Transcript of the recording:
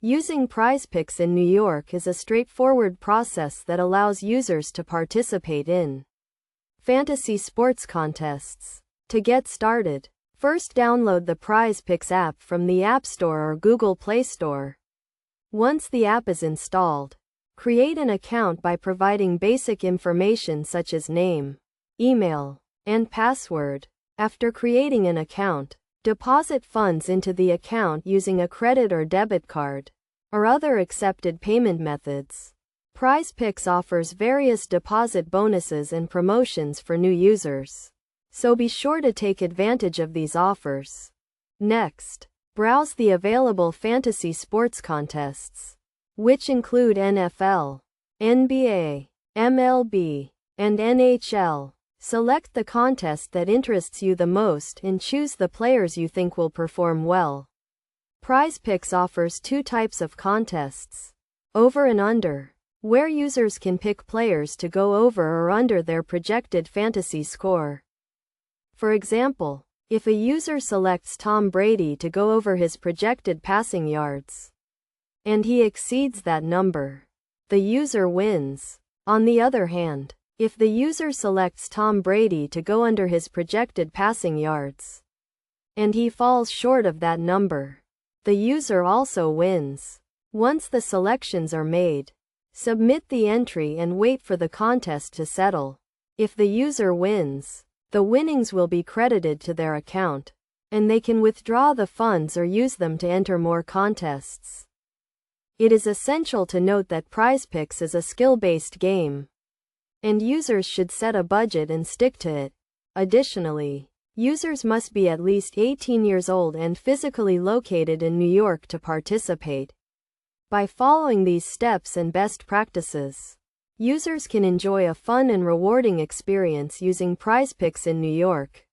Using Prizepicks in New York is a straightforward process that allows users to participate in fantasy sports contests. To get started, first download the Prizepicks app from the App Store or Google Play Store. Once the app is installed, create an account by providing basic information such as name, email, and password. After creating an account, deposit funds into the account using a credit or debit card, or other accepted payment methods. Prizepicks offers various deposit bonuses and promotions for new users, so be sure to take advantage of these offers. Next, browse the available fantasy sports contests, which include NFL, NBA, MLB, and NHL. Select the contest that interests you the most and choose the players you think will perform well. Prizepicks offers two types of contests: over and under, where users can pick players to go over or under their projected fantasy score. For example, if a user selects Tom Brady to go over his projected passing yards, and he exceeds that number, the user wins. On the other hand, if the user selects Tom Brady to go under his projected passing yards, and he falls short of that number, the user also wins. Once the selections are made, submit the entry and wait for the contest to settle. If the user wins, the winnings will be credited to their account, and they can withdraw the funds or use them to enter more contests. It is essential to note that Prizepicks is a skill-based game, and users should set a budget and stick to it. Additionally, users must be at least 18 years old and physically located in New York to participate. By following these steps and best practices, users can enjoy a fun and rewarding experience using Prizepicks in New York.